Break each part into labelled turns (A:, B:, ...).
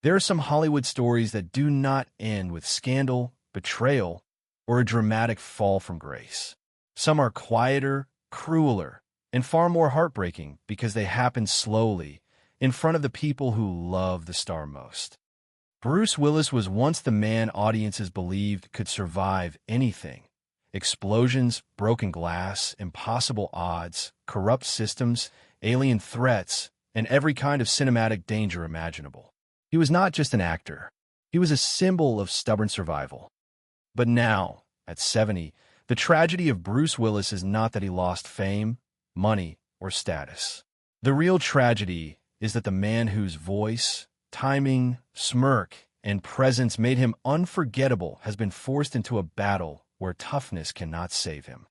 A: There are some Hollywood stories that do not end with scandal, betrayal, or a dramatic fall from grace. Some are quieter, crueler, and far more heartbreaking because they happen slowly, in front of the people who love the star most. Bruce Willis was once the man audiences believed could survive anything. Explosions, broken glass, impossible odds, corrupt systems, alien threats, and every kind of cinematic danger imaginable. He was not just an actor. He was a symbol of stubborn survival. But now, at 70, the tragedy of Bruce Willis is not that he lost fame, money, or status. The real tragedy is that the man whose voice, timing, smirk, and presence made him unforgettable has been forced into a battle where toughness cannot save him.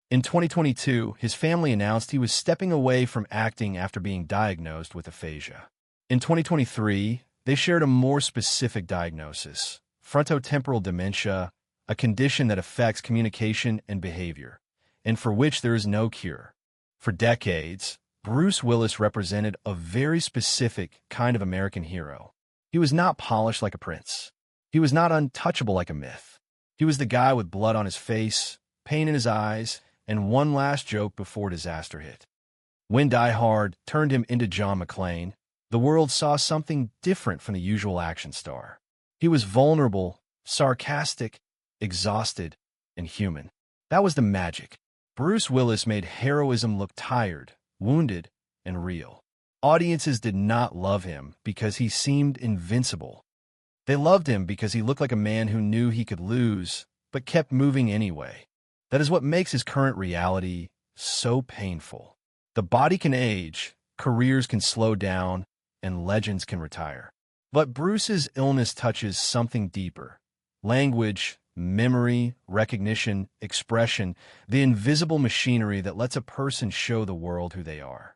A: In 2022, his family announced he was stepping away from acting after being diagnosed with aphasia. In 2023, they shared a more specific diagnosis: frontotemporal dementia, a condition that affects communication and behavior, and for which there is no cure. For decades, Bruce Willis represented a very specific kind of American hero. He was not polished like a prince. He was not untouchable like a myth. He was the guy with blood on his face, pain in his eyes, and one last joke before disaster hit. When Die Hard turned him into John McClane, the world saw something different from the usual action star. He was vulnerable, sarcastic, exhausted, and human. That was the magic. Bruce Willis made heroism look tired, wounded, and real. Audiences did not love him because he seemed invincible. They loved him because he looked like a man who knew he could lose, but kept moving anyway. That is what makes his current reality so painful. The body can age, careers can slow down, and legends can retire. But Bruce's illness touches something deeper: language, memory, recognition, expression, the invisible machinery that lets a person show the world who they are.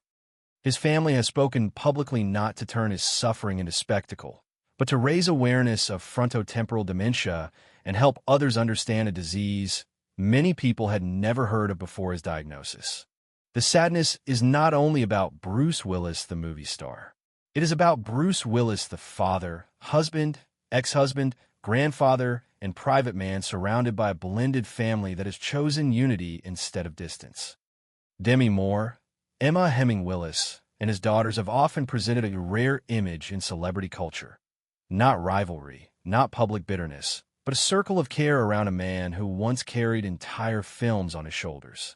A: His family has spoken publicly not to turn his suffering into spectacle, but to raise awareness of frontotemporal dementia and help others understand a disease many people had never heard of before his diagnosis. The sadness is not only about Bruce Willis, the movie star. It is about Bruce Willis, the father, husband, ex-husband, grandfather, and private man surrounded by a blended family that has chosen unity instead of distance. Demi Moore, Emma Heming Willis, and his daughters have often presented a rare image in celebrity culture. Not rivalry, not public bitterness, but a circle of care around a man who once carried entire films on his shoulders.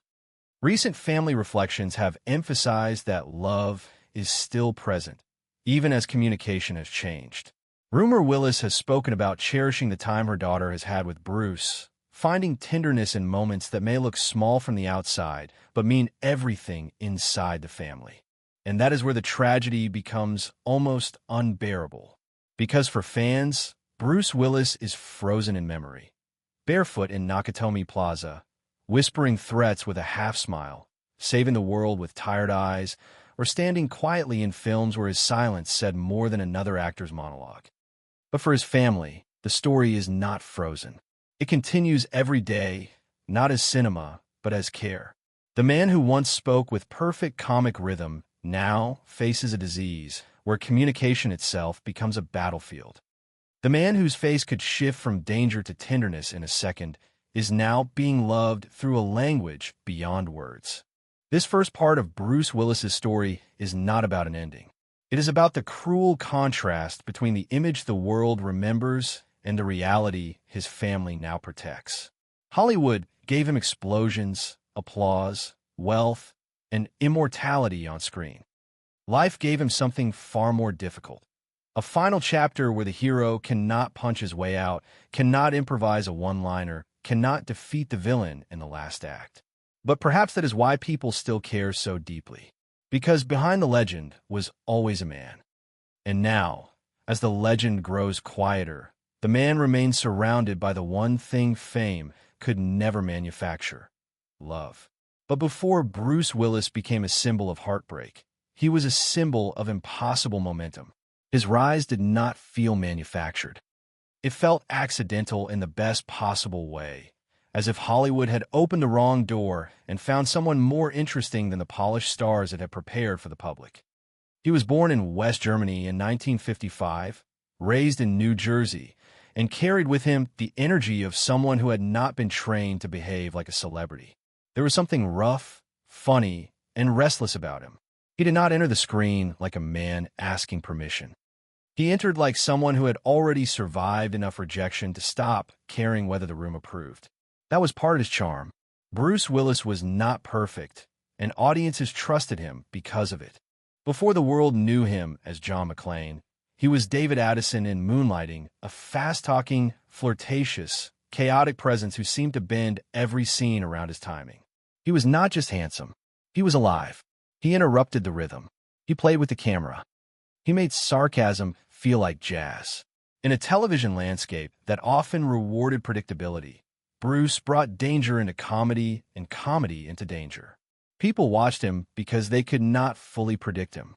A: Recent family reflections have emphasized that love is still present, even as communication has changed. Rumor Willis has spoken about cherishing the time her daughter has had with Bruce, finding tenderness in moments that may look small from the outside, but mean everything inside the family. And that is where the tragedy becomes almost unbearable. Because for fans, Bruce Willis is frozen in memory. Barefoot in Nakatomi Plaza, whispering threats with a half-smile, saving the world with tired eyes, or standing quietly in films where his silence said more than another actor's monologue. But for his family, the story is not frozen. It continues every day, not as cinema, but as care. The man who once spoke with perfect comic rhythm now faces a disease where communication itself becomes a battlefield. The man whose face could shift from danger to tenderness in a second is now being loved through a language beyond words. This first part of Bruce Willis's story is not about an ending. It is about the cruel contrast between the image the world remembers and the reality his family now protects. Hollywood gave him explosions, applause, wealth, and immortality on screen. Life gave him something far more difficult. A final chapter where the hero cannot punch his way out, cannot improvise a one-liner, cannot defeat the villain in the last act. But perhaps that is why people still care so deeply. Because behind the legend was always a man. And now, as the legend grows quieter, the man remains surrounded by the one thing fame could never manufacture: love. But before Bruce Willis became a symbol of heartbreak, he was a symbol of impossible momentum. His rise did not feel manufactured. It felt accidental in the best possible way, as if Hollywood had opened the wrong door and found someone more interesting than the polished stars it had prepared for the public. He was born in West Germany in 1955, raised in New Jersey, and carried with him the energy of someone who had not been trained to behave like a celebrity. There was something rough, funny, and restless about him. He did not enter the screen like a man asking permission. He entered like someone who had already survived enough rejection to stop caring whether the room approved. That was part of his charm. Bruce Willis was not perfect, and audiences trusted him because of it. Before the world knew him as John McClane, he was David Addison in Moonlighting, a fast-talking, flirtatious, chaotic presence who seemed to bend every scene around his timing. He was not just handsome. He was alive. He interrupted the rhythm. He played with the camera. He made sarcasm feel like jazz. In a television landscape that often rewarded predictability, Bruce brought danger into comedy and comedy into danger. People watched him because they could not fully predict him.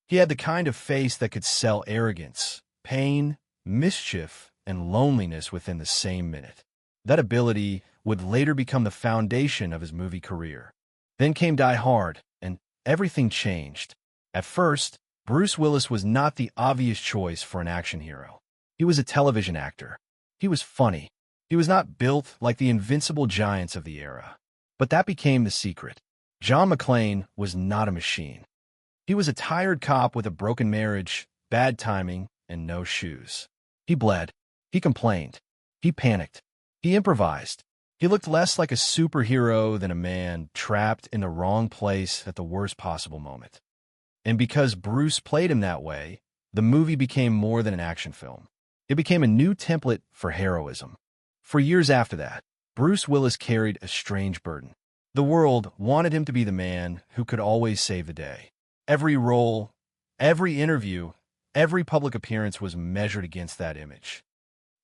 A: He had the kind of face that could sell arrogance, pain, mischief, and loneliness within the same minute. That ability would later become the foundation of his movie career. Then came Die Hard, and everything changed. At first, Bruce Willis was not the obvious choice for an action hero. He was a television actor. He was funny. He was not built like the invincible giants of the era. But that became the secret. John McClane was not a machine. He was a tired cop with a broken marriage, bad timing, and no shoes. He bled. He complained. He panicked. He improvised. He looked less like a superhero than a man trapped in the wrong place at the worst possible moment. And because Bruce played him that way, the movie became more than an action film. It became a new template for heroism. For years after that, Bruce Willis carried a strange burden. The world wanted him to be the man who could always save the day. Every role, every interview, every public appearance was measured against that image.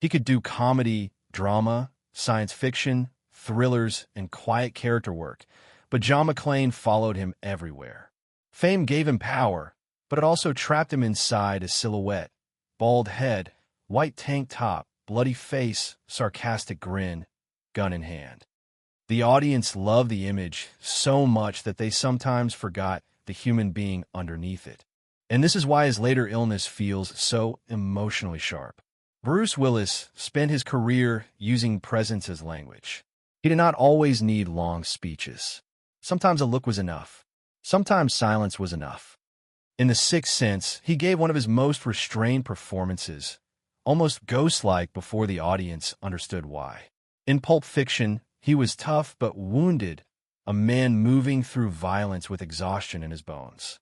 A: He could do comedy, drama, science fiction, thrillers, and quiet character work, but John McClane followed him everywhere. Fame gave him power, but it also trapped him inside a silhouette: bald head, white tank top, bloody face, sarcastic grin, gun in hand. The audience loved the image so much that they sometimes forgot the human being underneath it. And this is why his later illness feels so emotionally sharp. Bruce Willis spent his career using presence as language. He did not always need long speeches. Sometimes a look was enough. Sometimes silence was enough. In The Sixth Sense, he gave one of his most restrained performances, almost ghost-like, before the audience understood why. In Pulp Fiction, he was tough but wounded, a man moving through violence with exhaustion in his bones.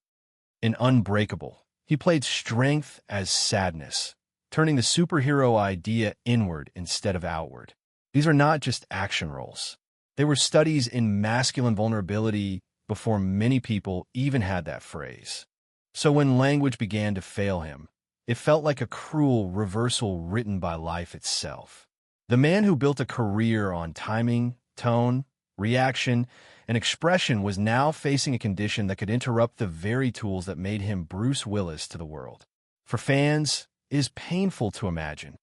A: In Unbreakable, he played strength as sadness, turning the superhero idea inward instead of outward. These are not just action roles. They were studies in masculine vulnerability before many people even had that phrase. So when language began to fail him, it felt like a cruel reversal written by life itself. The man who built a career on timing, tone, reaction, and expression was now facing a condition that could interrupt the very tools that made him Bruce Willis to the world. For fans, it is painful to imagine.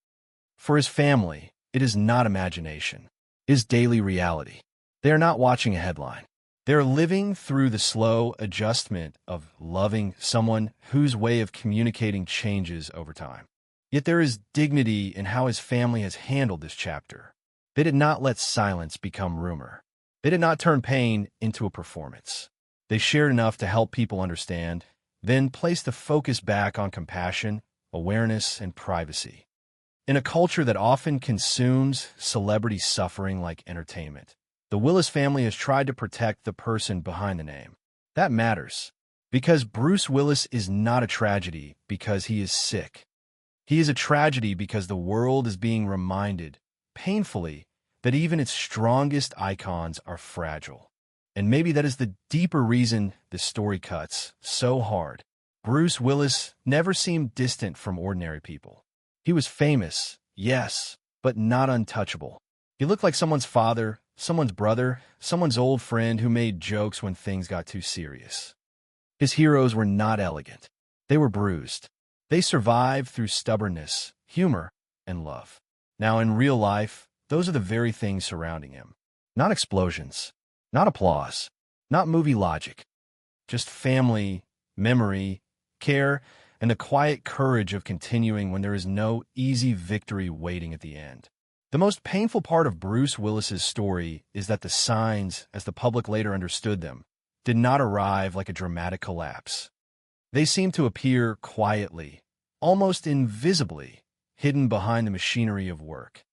A: For his family, it is not imagination. It is daily reality. They are not watching a headline. They are living through the slow adjustment of loving someone whose way of communicating changes over time. Yet there is dignity in how his family has handled this chapter. They did not let silence become rumor. They did not turn pain into a performance. They shared enough to help people understand, then placed the focus back on compassion, awareness, and privacy. In a culture that often consumes celebrity suffering like entertainment, the Willis family has tried to protect the person behind the name. That matters, because Bruce Willis is not a tragedy because he is sick. He is a tragedy because the world is being reminded, painfully, that even its strongest icons are fragile. And maybe that is the deeper reason this story cuts so hard. Bruce Willis never seemed distant from ordinary people. He was famous, yes, but not untouchable. He looked like someone's father, someone's brother, someone's old friend who made jokes when things got too serious. His heroes were not elegant. They were bruised. They survived through stubbornness, humor, and love. Now, in real life, those are the very things surrounding him. Not explosions, not applause, not movie logic, just family, memory, care, and the quiet courage of continuing when there is no easy victory waiting at the end. The most painful part of Bruce Willis's story is that the signs, as the public later understood them, did not arrive like a dramatic collapse. They seemed to appear quietly, almost invisibly, hidden behind the machinery of work.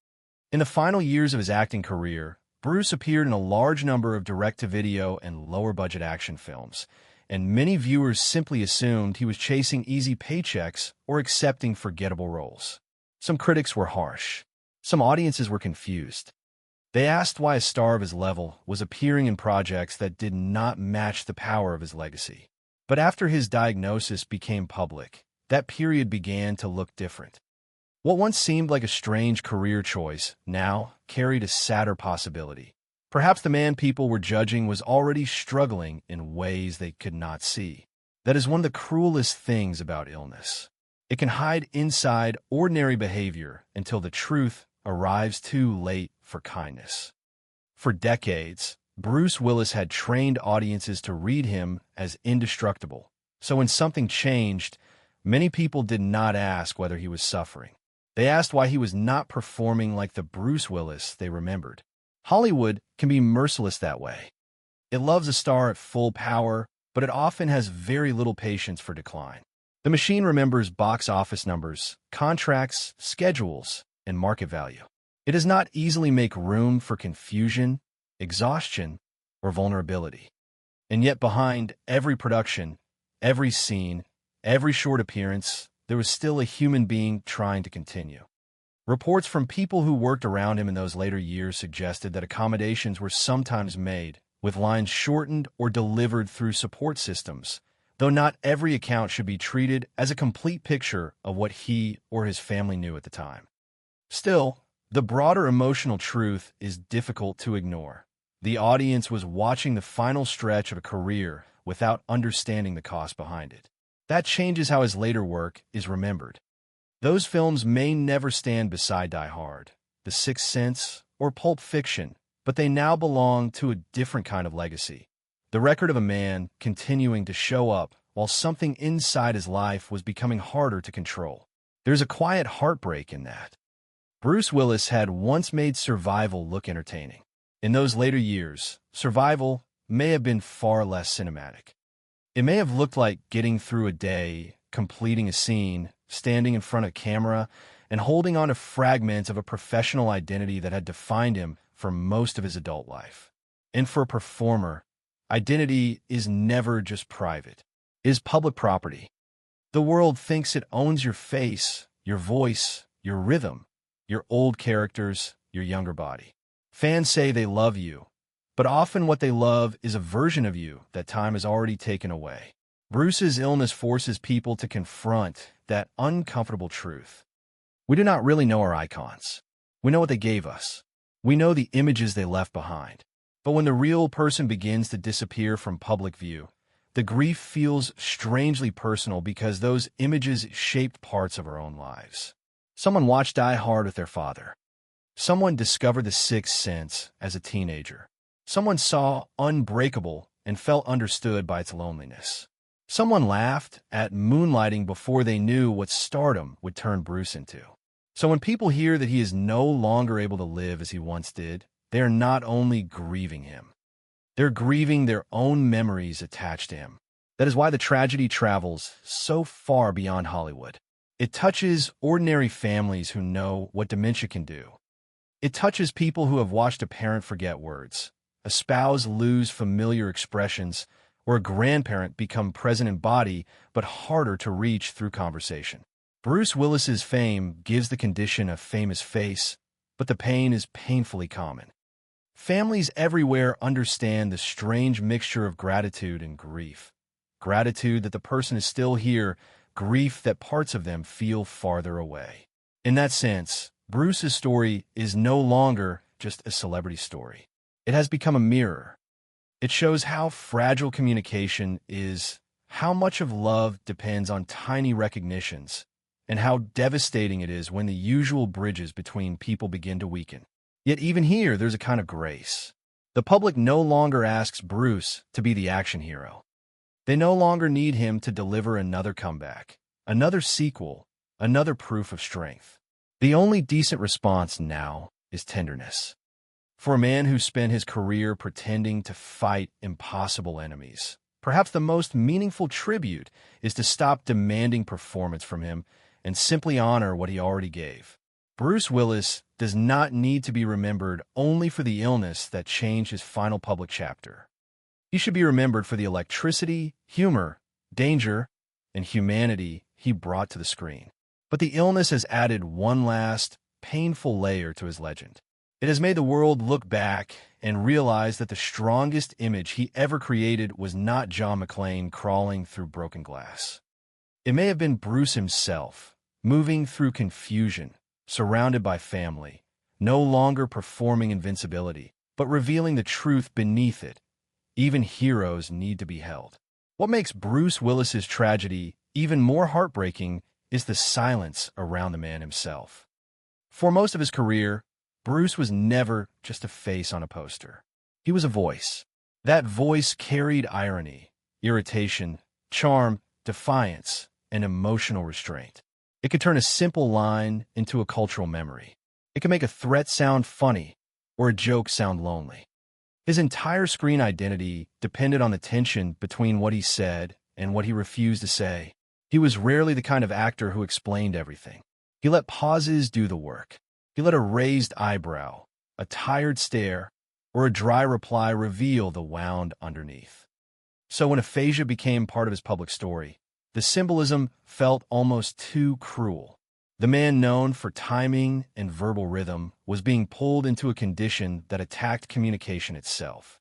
A: In the final years of his acting career, Bruce appeared in a large number of direct-to-video and lower-budget action films, and many viewers simply assumed he was chasing easy paychecks or accepting forgettable roles. Some critics were harsh. Some audiences were confused. They asked why a star of his level was appearing in projects that did not match the power of his legacy. But after his diagnosis became public, that period began to look different. What once seemed like a strange career choice now carried a sadder possibility. Perhaps the man people were judging was already struggling in ways they could not see. That is one of the cruelest things about illness. It can hide inside ordinary behavior until the truth arrives too late for kindness. For decades, Bruce Willis had trained audiences to read him as indestructible. So when something changed, many people did not ask whether he was suffering. They asked why he was not performing like the Bruce Willis they remembered. Hollywood can be merciless that way. It loves a star at full power, but it often has very little patience for decline. The machine remembers box office numbers, contracts, schedules, and market value. It does not easily make room for confusion, exhaustion, or vulnerability. And yet behind every production, every scene, every short appearance, there was still a human being trying to continue. Reports from people who worked around him in those later years suggested that accommodations were sometimes made, with lines shortened or delivered through support systems, though not every account should be treated as a complete picture of what he or his family knew at the time. Still, the broader emotional truth is difficult to ignore. The audience was watching the final stretch of a career without understanding the cost behind it. That changes how his later work is remembered. Those films may never stand beside Die Hard, The Sixth Sense, or Pulp Fiction, but they now belong to a different kind of legacy. The record of a man continuing to show up while something inside his life was becoming harder to control. There's a quiet heartbreak in that. Bruce Willis had once made survival look entertaining. In those later years, survival may have been far less cinematic. It may have looked like getting through a day, completing a scene, standing in front of camera, and holding on to fragments of a professional identity that had defined him for most of his adult life. And for a performer, identity is never just private. It is public property. The world thinks it owns your face, your voice, your rhythm, your old characters, your younger body. Fans say they love you, but often what they love is a version of you that time has already taken away. Bruce's illness forces people to confront that uncomfortable truth. We do not really know our icons. We know what they gave us. We know the images they left behind. But when the real person begins to disappear from public view, the grief feels strangely personal because those images shaped parts of our own lives. Someone watched Die Hard with their father. Someone discovered The Sixth Sense as a teenager. Someone saw Unbreakable and felt understood by its loneliness. Someone laughed at moonlighting before they knew what stardom would turn Bruce into. So when people hear that he is no longer able to live as he once did, they are not only grieving him. They're grieving their own memories attached to him. That is why the tragedy travels so far beyond Hollywood. It touches ordinary families who know what dementia can do. It touches people who have watched a parent forget words, a spouse lose familiar expressions, or a grandparent become present in body but harder to reach through conversation. Bruce Willis's fame gives the condition a famous face, but the pain is painfully common. Families everywhere understand the strange mixture of gratitude and grief. Gratitude that the person is still here, grief that parts of them feel farther away. In that sense, Bruce's story is no longer just a celebrity story. It has become a mirror. It shows how fragile communication is, how much of love depends on tiny recognitions, and how devastating it is when the usual bridges between people begin to weaken. Yet even here, there's a kind of grace. The public no longer asks Bruce to be the action hero. They no longer need him to deliver another comeback, Another sequel, another proof of strength. The only decent response now is tenderness. For a man who spent his career pretending to fight impossible enemies, perhaps the most meaningful tribute is to stop demanding performance from him and simply honor what he already gave. Bruce Willis does not need to be remembered only for the illness that changed his final public chapter. He should be remembered for the electricity, humor, danger, and humanity he brought to the screen. But the illness has added one last, painful layer to his legend. It has made the world look back and realize that the strongest image he ever created was not John McClane crawling through broken glass. It may have been Bruce himself, moving through confusion, surrounded by family, no longer performing invincibility, but revealing the truth beneath it. Even heroes need to be held. What makes Bruce Willis's tragedy even more heartbreaking is the silence around the man himself. For most of his career, Bruce was never just a face on a poster. He was a voice. That voice carried irony, irritation, charm, defiance, and emotional restraint. It could turn a simple line into a cultural memory. It could make a threat sound funny or a joke sound lonely. His entire screen identity depended on the tension between what he said and what he refused to say. He was rarely the kind of actor who explained everything. He let pauses do the work. He let a raised eyebrow, a tired stare, or a dry reply reveal the wound underneath. So when aphasia became part of his public story, the symbolism felt almost too cruel. The man known for timing and verbal rhythm was being pulled into a condition that attacked communication itself.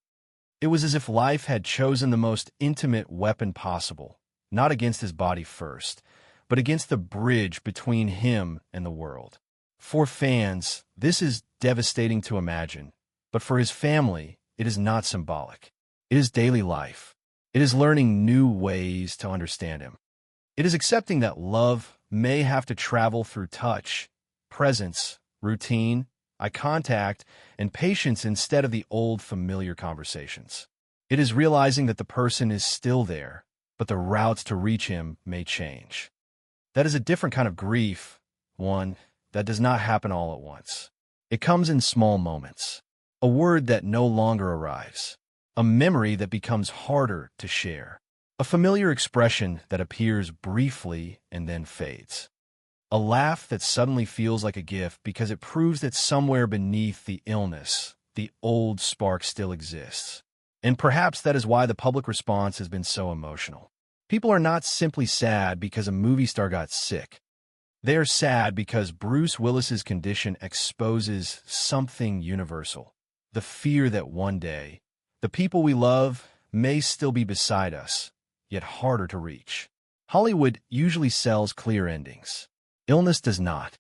A: It was as if life had chosen the most intimate weapon possible, not against his body first, but against the bridge between him and the world. For fans, this is devastating to imagine, but for his family, it is not symbolic. It is daily life. It is learning new ways to understand him. It is accepting that love may have to travel through touch, presence, routine, eye contact, and patience instead of the old familiar conversations. It is realizing that the person is still there, but the routes to reach him may change. That is a different kind of grief, one that does not happen all at once. It comes in small moments. A word that no longer arrives. A memory that becomes harder to share. A familiar expression that appears briefly and then fades. A laugh that suddenly feels like a gift because it proves that somewhere beneath the illness, the old spark still exists. And perhaps that is why the public response has been so emotional. People are not simply sad because a movie star got sick. They are sad because Bruce Willis's condition exposes something universal. The fear that one day, the people we love may still be beside us, yet harder to reach. Hollywood usually sells clear endings. Illness does not.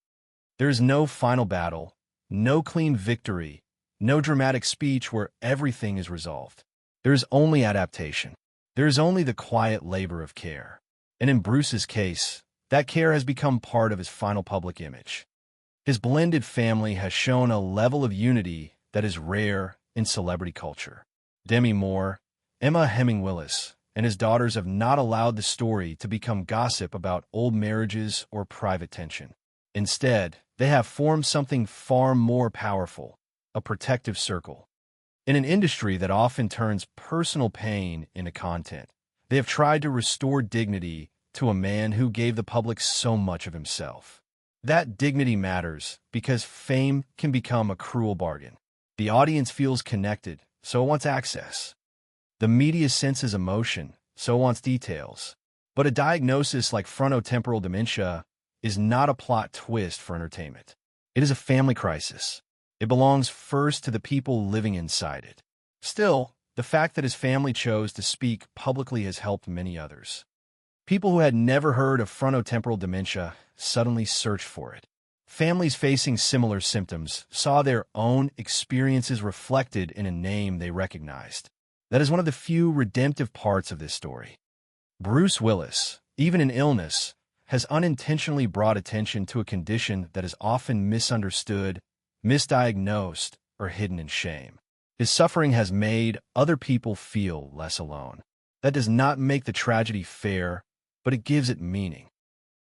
A: There is no final battle, no clean victory, no dramatic speech where everything is resolved. There is only adaptation. There is only the quiet labor of care. And in Bruce's case, that care has become part of his final public image. His blended family has shown a level of unity that is rare in celebrity culture. Demi Moore, Emma Hemming Willis, and his daughters have not allowed the story to become gossip about old marriages or private tension. Instead, they have formed something far more powerful, a protective circle. In an industry that often turns personal pain into content, they have tried to restore dignity to a man who gave the public so much of himself. That dignity matters because fame can become a cruel bargain. The audience feels connected, so it wants access. The media senses emotion, so it wants details. But a diagnosis like frontotemporal dementia is not a plot twist for entertainment. It is a family crisis. It belongs first to the people living inside it. Still, the fact that his family chose to speak publicly has helped many others. People who had never heard of frontotemporal dementia suddenly searched for it. Families facing similar symptoms saw their own experiences reflected in a name they recognized. That is one of the few redemptive parts of this story. Bruce Willis, even in illness, has unintentionally brought attention to a condition that is often misunderstood, misdiagnosed, or hidden in shame. His suffering has made other people feel less alone. That does not make the tragedy fair, but it gives it meaning.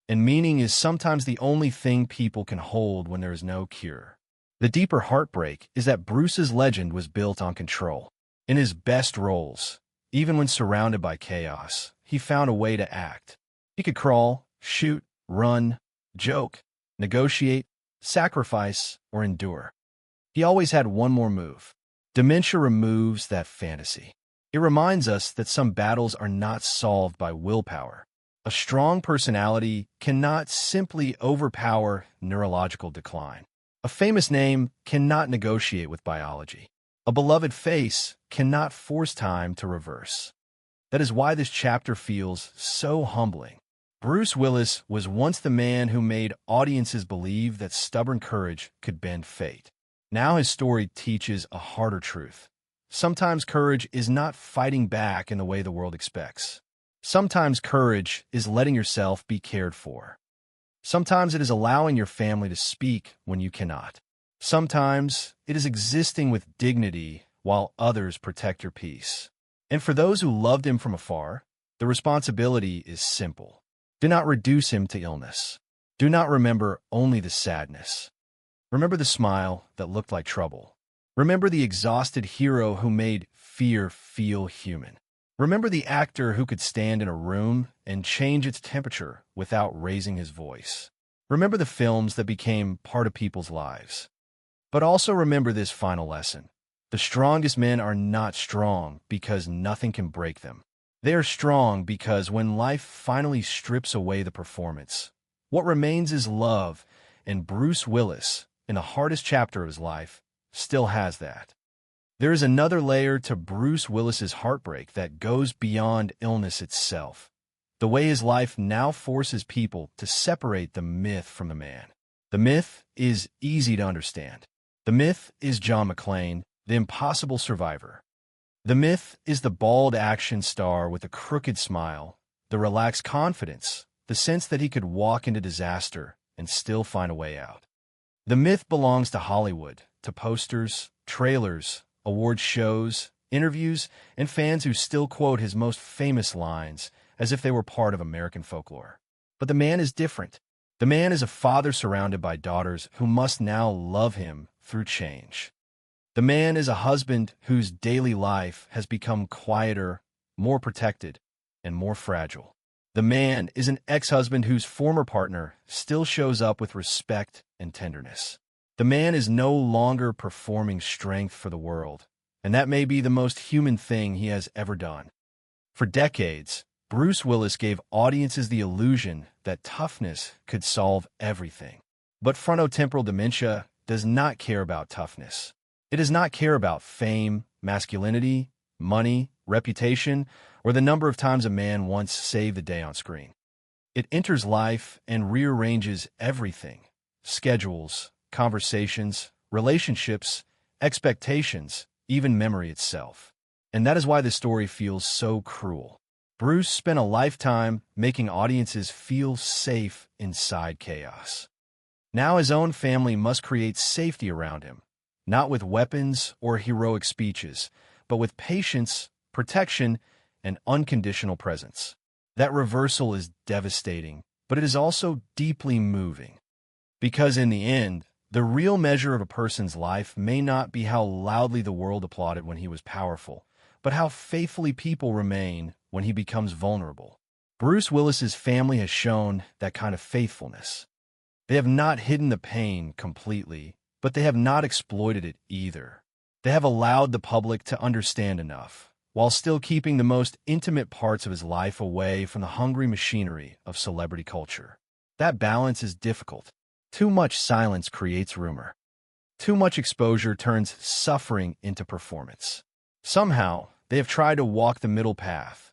A: and meaning is sometimes the only thing people can hold when there is no cure. The deeper heartbreak is that Bruce's legend was built on control. In his best roles, even when surrounded by chaos, he found a way to act. He could crawl, shoot, run, joke, negotiate, sacrifice, or endure. He always had one more move. Dementia removes that fantasy. It reminds us that some battles are not solved by willpower. A strong personality cannot simply overpower neurological decline. A famous name cannot negotiate with biology. A beloved face cannot force time to reverse. That is why this chapter feels so humbling. Bruce Willis was once the man who made audiences believe that stubborn courage could bend fate. Now his story teaches a harder truth. Sometimes courage is not fighting back in the way the world expects. Sometimes courage is letting yourself be cared for. Sometimes it is allowing your family to speak when you cannot. Sometimes it is existing with dignity while others protect your peace. And for those who loved him from afar, the responsibility is simple. Do not reduce him to illness. Do not remember only the sadness. Remember the smile that looked like trouble. Remember the exhausted hero who made fear feel human. Remember the actor who could stand in a room and change its temperature without raising his voice. Remember the films that became part of people's lives. But also remember this final lesson. The strongest men are not strong because nothing can break them. They are strong because when life finally strips away the performance, what remains is love, and Bruce Willis, in the hardest chapter of his life, still has that. There is another layer to Bruce Willis's heartbreak that goes beyond illness itself. The way his life now forces people to separate the myth from the man. The myth is easy to understand. The myth is John McClane, the impossible survivor. The myth is the bald action star with a crooked smile, the relaxed confidence, the sense that he could walk into disaster and still find a way out. The myth belongs to Hollywood, to posters, trailers, award shows, interviews, and fans who still quote his most famous lines as if they were part of American folklore. But the man is different. The man is a father surrounded by daughters who must now love him through change. The man is a husband whose daily life has become quieter, more protected, and more fragile. The man is an ex-husband whose former partner still shows up with respect and tenderness. The man is no longer performing strength for the world, and that may be the most human thing he has ever done. For decades, Bruce Willis gave audiences the illusion that toughness could solve everything. But frontotemporal dementia does not care about toughness. It does not care about fame, masculinity, money, reputation, or the number of times a man once saved the day on screen. It enters life and rearranges everything: schedules, conversations, relationships, expectations, even memory itself. And that is why the story feels so cruel. Bruce spent a lifetime making audiences feel safe inside chaos. Now his own family must create safety around him, not with weapons or heroic speeches, but with patience, protection, and unconditional presence. That reversal is devastating, but it is also deeply moving. Because in the end, the real measure of a person's life may not be how loudly the world applauded when he was powerful, but how faithfully people remain when he becomes vulnerable. Bruce Willis's family has shown that kind of faithfulness. They have not hidden the pain completely, but they have not exploited it either. They have allowed the public to understand enough, while still keeping the most intimate parts of his life away from the hungry machinery of celebrity culture. That balance is difficult. Too much silence creates rumor. Too much exposure turns suffering into performance. Somehow, they have tried to walk the middle path,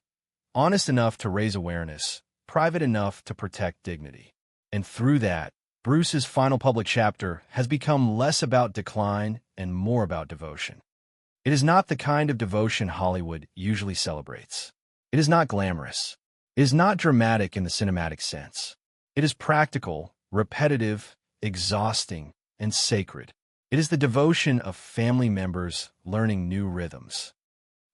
A: honest enough to raise awareness, private enough to protect dignity. And through that, Bruce's final public chapter has become less about decline and more about devotion. It is not the kind of devotion Hollywood usually celebrates. It is not glamorous. It is not dramatic in the cinematic sense. It is practical, repetitive, exhausting, and sacred. It is the devotion of family members learning new rhythms.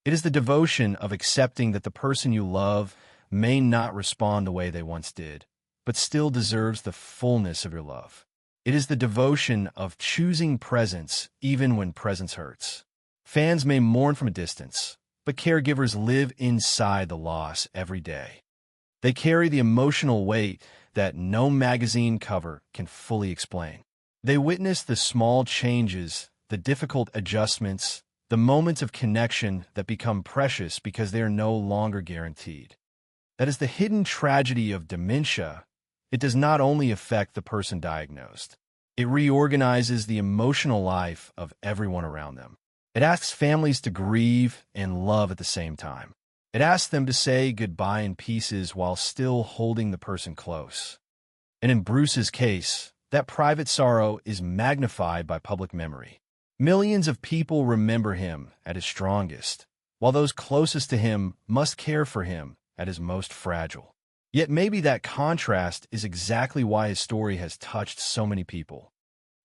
A: It is the devotion of accepting that the person you love may not respond the way they once did, but still deserves the fullness of your love. It is the devotion of choosing presence even when presence hurts. Fans may mourn from a distance, but caregivers live inside the loss every day. They carry the emotional weight that no magazine cover can fully explain. They witness the small changes, the difficult adjustments, the moments of connection that become precious because they are no longer guaranteed. That is the hidden tragedy of dementia. It does not only affect the person diagnosed. It reorganizes the emotional life of everyone around them. It asks families to grieve and love at the same time. It asks them to say goodbye in pieces while still holding the person close. And in Bruce's case, that private sorrow is magnified by public memory. Millions of people remember him at his strongest, while those closest to him must care for him at his most fragile. Yet maybe that contrast is exactly why his story has touched so many people.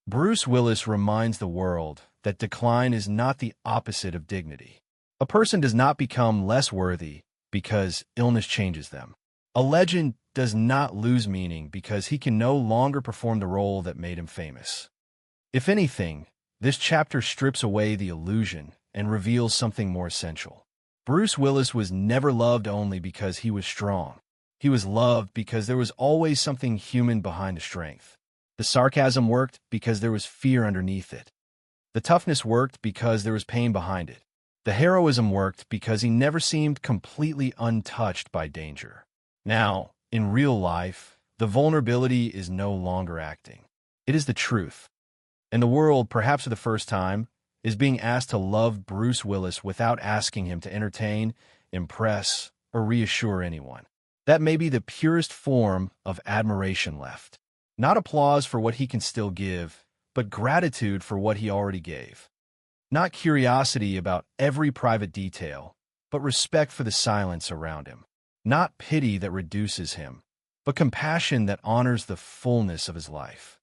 A: Bruce Willis reminds the world that decline is not the opposite of dignity. A person does not become less worthy because illness changes them. A legend does not lose meaning because he can no longer perform the role that made him famous. If anything, this chapter strips away the illusion and reveals something more essential. Bruce Willis was never loved only because he was strong. He was loved because there was always something human behind the strength. The sarcasm worked because there was fear underneath it. The toughness worked because there was pain behind it. The heroism worked because he never seemed completely untouched by danger. Now, in real life, the vulnerability is no longer acting. It is the truth. And the world, perhaps for the first time, is being asked to love Bruce Willis without asking him to entertain, impress, or reassure anyone. That may be the purest form of admiration left. Not applause for what he can still give, but gratitude for what he already gave. Not curiosity about every private detail, but respect for the silence around him. Not pity that reduces him, but compassion that honors the fullness of his life.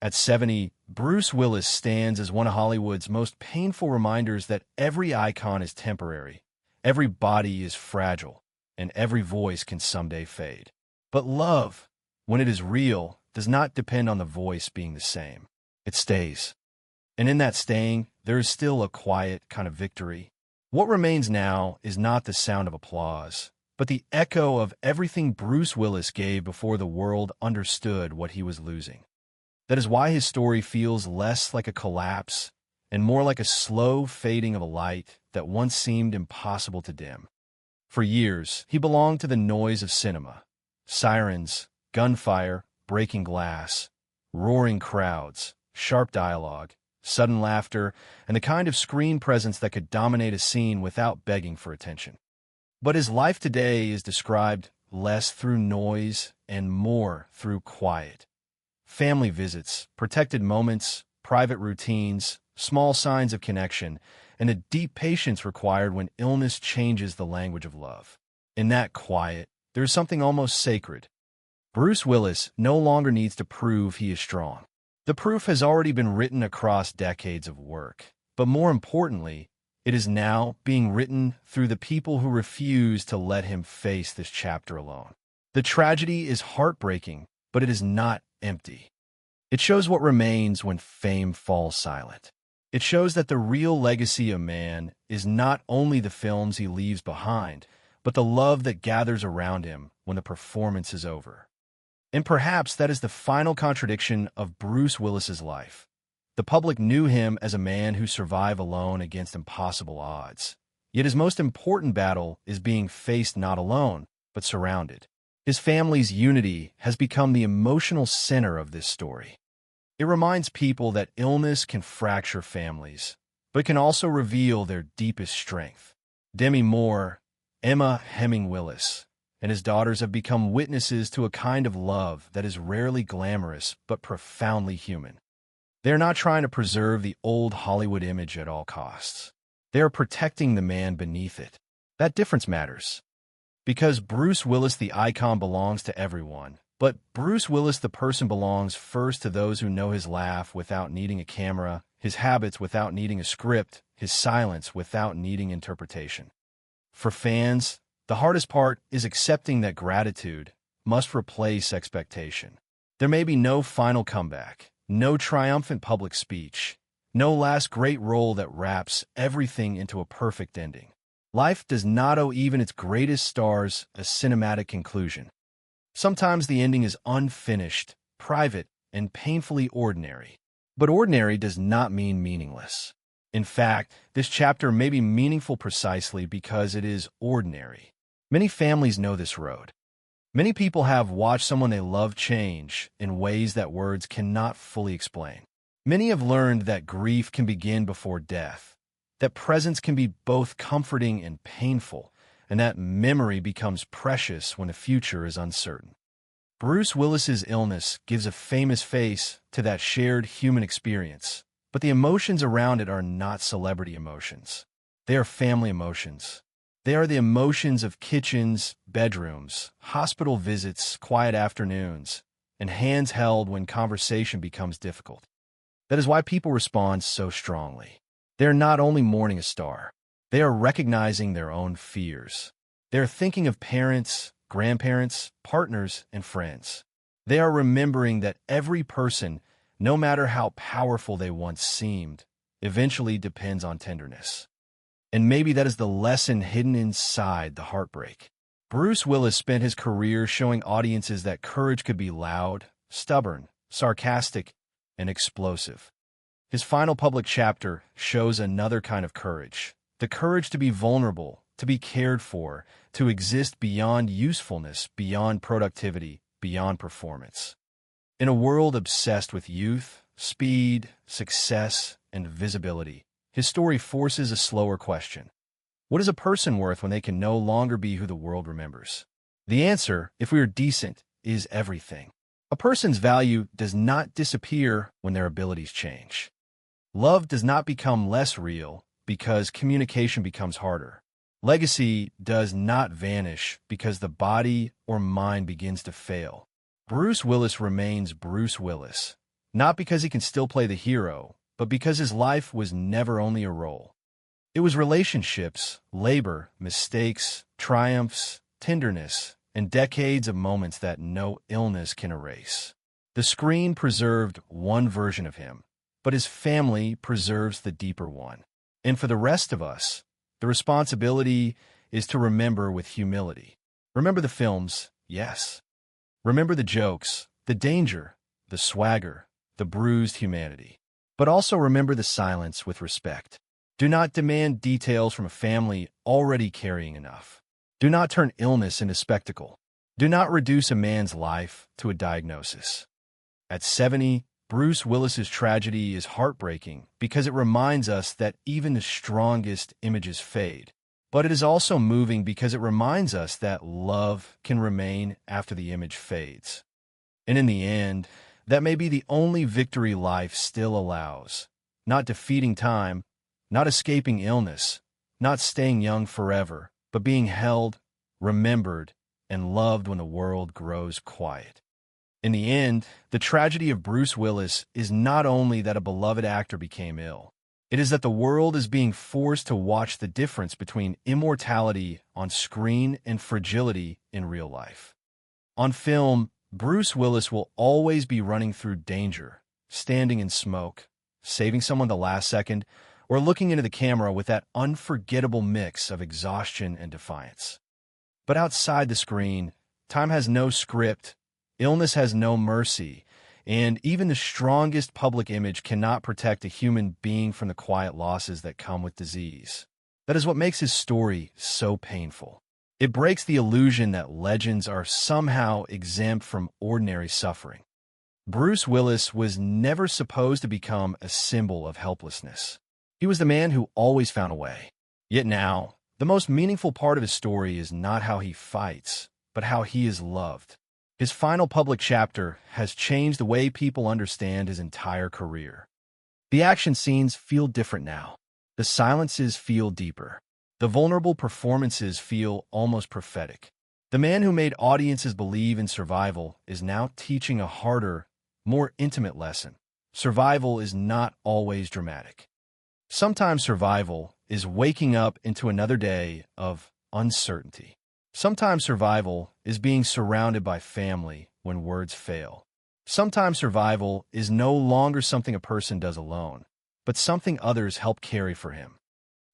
A: At 70, Bruce Willis stands as one of Hollywood's most painful reminders that every icon is temporary, every body is fragile, and every voice can someday fade. But love, when it is real, does not depend on the voice being the same. It stays. And in that staying, there is still a quiet kind of victory. What remains now is not the sound of applause, but the echo of everything Bruce Willis gave before the world understood what he was losing. That is why his story feels less like a collapse and more like a slow fading of a light that once seemed impossible to dim. For years, he belonged to the noise of cinema. Sirens, gunfire, breaking glass, roaring crowds, sharp dialogue, sudden laughter, and the kind of screen presence that could dominate a scene without begging for attention. But his life today is described less through noise and more through quiet. Family visits, protected moments, private routines, small signs of connection, and a deep patience required when illness changes the language of love. In that quiet, there is something almost sacred. Bruce Willis no longer needs to prove he is strong. The proof has already been written across decades of work, but more importantly, it is now being written through the people who refuse to let him face this chapter alone. The tragedy is heartbreaking, but it is not empty. It shows what remains when fame falls silent. It shows that the real legacy of man is not only the films he leaves behind, but the love that gathers around him when the performance is over. And perhaps that is the final contradiction of Bruce Willis's life. The public knew him as a man who survived alone against impossible odds. Yet his most important battle is being faced not alone, but surrounded. His family's unity has become the emotional center of this story. It reminds people that illness can fracture families, but can also reveal their deepest strength. Demi Moore, Emma Heming Willis, and his daughters have become witnesses to a kind of love that is rarely glamorous but profoundly human. They are not trying to preserve the old Hollywood image at all costs. They are protecting the man beneath it. That difference matters. Because Bruce Willis the icon belongs to everyone, but Bruce Willis the person belongs first to those who know his laugh without needing a camera, his habits without needing a script, his silence without needing interpretation. For fans, the hardest part is accepting that gratitude, must replace expectation. There may be no final comeback, no triumphant public speech, no last great role that wraps everything into a perfect ending. Life does not owe even its greatest stars a cinematic conclusion. Sometimes the ending is unfinished, private, and painfully ordinary. But ordinary does not mean meaningless. In fact, this chapter may be meaningful precisely because it is ordinary. Many families know this road. Many people have watched someone they love change in ways that words cannot fully explain. Many have learned that grief can begin before death, that presence can be both comforting and painful, and that memory becomes precious when the future is uncertain. Bruce Willis's illness gives a famous face to that shared human experience, but the emotions around it are not celebrity emotions. They are family emotions. They are the emotions of kitchens, bedrooms, hospital visits, quiet afternoons, and hands held when conversation becomes difficult. That is why people respond so strongly. They are not only mourning a star, they are recognizing their own fears. They are thinking of parents, grandparents, partners, and friends. They are remembering that every person, no matter how powerful they once seemed, eventually depends on tenderness. And maybe that is the lesson hidden inside the heartbreak. Bruce Willis spent his career showing audiences that courage could be loud, stubborn, sarcastic, and explosive. His final public chapter shows another kind of courage, the courage to be vulnerable, to be cared for, to exist beyond usefulness, beyond productivity, beyond performance. In a world obsessed with youth, speed, success, and visibility, his story forces a slower question. What is a person worth when they can no longer be who the world remembers? The answer, if we are decent, is everything. A person's value does not disappear when their abilities change. Love does not become less real because communication becomes harder. Legacy does not vanish because the body or mind begins to fail. Bruce Willis remains Bruce Willis, not because he can still play the hero, but because his life was never only a role. It was relationships, labor, mistakes, triumphs, tenderness, and decades of moments that no illness can erase. The screen preserved one version of him, but his family preserves the deeper one. And for the rest of us, the responsibility is to remember with humility. Remember the films, yes. Remember the jokes, the danger, the swagger, the bruised humanity. But also remember the silence with respect. Do not demand details from a family already carrying enough. Do not turn illness into spectacle. Do not reduce a man's life to a diagnosis. At 70, Bruce Willis's tragedy is heartbreaking because it reminds us that even the strongest images fade. But it is also moving because it reminds us that love can remain after the image fades. And in the end, that may be the only victory life still allows. Not defeating time, not escaping illness, not staying young forever, but being held, remembered, and loved when the world grows quiet. In the end, the tragedy of Bruce Willis is not only that a beloved actor became ill. It is that the world is being forced to watch the difference between immortality on screen and fragility in real life. On film, Bruce Willis will always be running through danger, standing in smoke, saving someone the last second, or looking into the camera with that unforgettable mix of exhaustion and defiance. But outside the screen, time has no script, illness has no mercy, and even the strongest public image cannot protect a human being from the quiet losses that come with disease. That is what makes his story so painful. It breaks the illusion that legends are somehow exempt from ordinary suffering. Bruce Willis was never supposed to become a symbol of helplessness. He was the man who always found a way. Yet now, the most meaningful part of his story is not how he fights, but how he is loved. His final public chapter has changed the way people understand his entire career. The action scenes feel different now. The silences feel deeper. The vulnerable performances feel almost prophetic. The man who made audiences believe in survival is now teaching a harder, more intimate lesson. Survival is not always dramatic. Sometimes survival is waking up into another day of uncertainty. Sometimes survival is being surrounded by family when words fail. Sometimes survival is no longer something a person does alone, but something others help carry for him.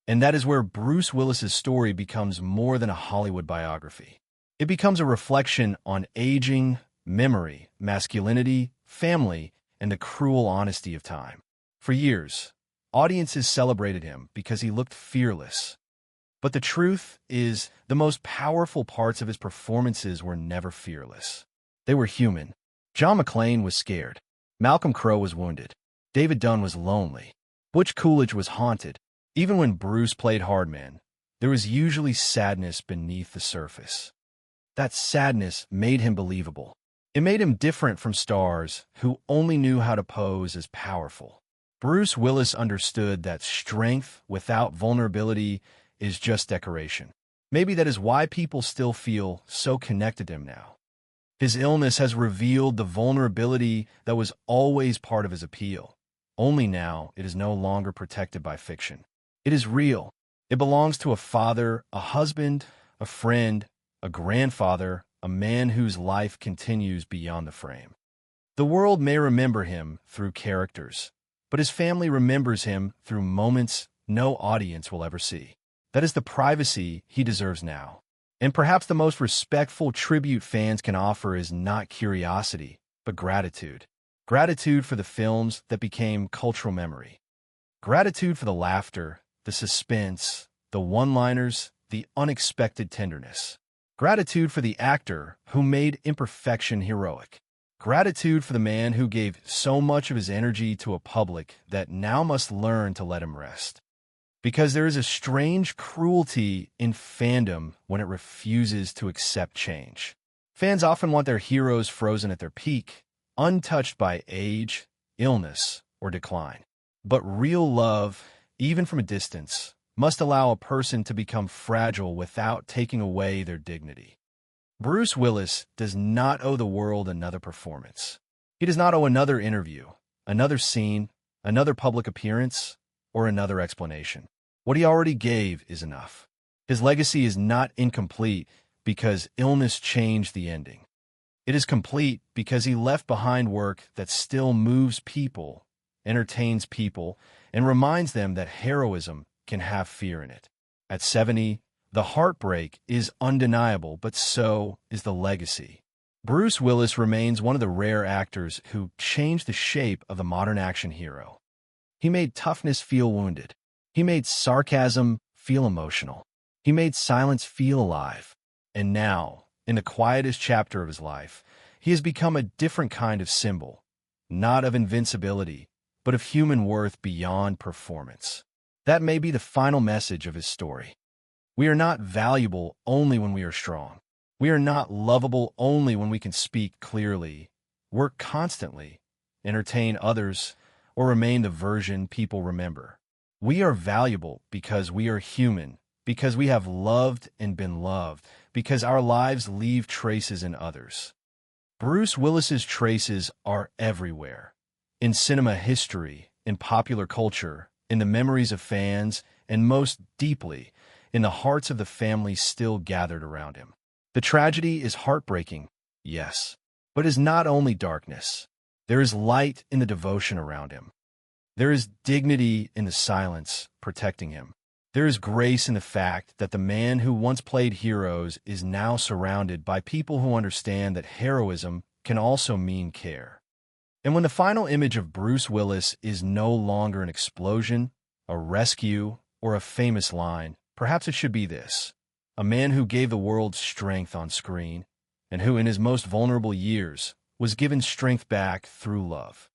A: And that is where Bruce Willis's story becomes more than a Hollywood biography. It becomes a reflection on aging, memory, masculinity, family, and the cruel honesty of time. For years, audiences celebrated him because he looked fearless. But the truth is, the most powerful parts of his performances were never fearless. They were human. John McClane was scared. Malcolm Crowe was wounded. David Dunn was lonely. Butch Coolidge was haunted. Even when Bruce played Hardman, there was usually sadness beneath the surface. That sadness made him believable. It made him different from stars who only knew how to pose as powerful. Bruce Willis understood that strength without vulnerability is just decoration. Maybe that is why people still feel so connected to him now. His illness has revealed the vulnerability that was always part of his appeal. Only now it is no longer protected by fiction. It is real. It belongs to a father, a husband, a friend, a grandfather, a man whose life continues beyond the frame. The world may remember him through characters, but his family remembers him through moments no audience will ever see. That is the privacy he deserves now. And perhaps the most respectful tribute fans can offer is not curiosity, but gratitude. Gratitude for the films that became cultural memory. Gratitude for the laughter, the suspense, the one-liners, the unexpected tenderness. Gratitude for the actor who made imperfection heroic. Gratitude for the man who gave so much of his energy to a public that now must learn to let him rest. Because there is a strange cruelty in fandom when it refuses to accept change. Fans often want their heroes frozen at their peak, untouched by age, illness, or decline. But real love, even from a distance, must allow a person to become fragile without taking away their dignity. Bruce Willis does not owe the world another performance. He does not owe another interview, another scene, another public appearance, or another explanation. What he already gave is enough. His legacy is not incomplete because illness changed the ending. It is complete because he left behind work that still moves people, entertains people, and reminds them that heroism can have fear in it. At 70, the heartbreak is undeniable, but so is the legacy. Bruce Willis remains one of the rare actors who changed the shape of the modern action hero. He made toughness feel wounded. He made sarcasm feel emotional. He made silence feel alive. And now, in the quietest chapter of his life, he has become a different kind of symbol, not of invincibility, but of human worth beyond performance. That may be the final message of his story. We are not valuable only when we are strong. We are not lovable only when we can speak clearly, work constantly, entertain others, or remain the version people remember. We are valuable because we are human, because we have loved and been loved, because our lives leave traces in others. Bruce Willis's traces are everywhere. In cinema history, in popular culture, in the memories of fans, and most deeply, in the hearts of the families still gathered around him. The tragedy is heartbreaking, yes, but is not only darkness. There is light in the devotion around him. There is dignity in the silence protecting him. There is grace in the fact that the man who once played heroes is now surrounded by people who understand that heroism can also mean care. And when the final image of Bruce Willis is no longer an explosion, a rescue, or a famous line, perhaps it should be this: a man who gave the world strength on screen, and who in his most vulnerable years was given strength back through love.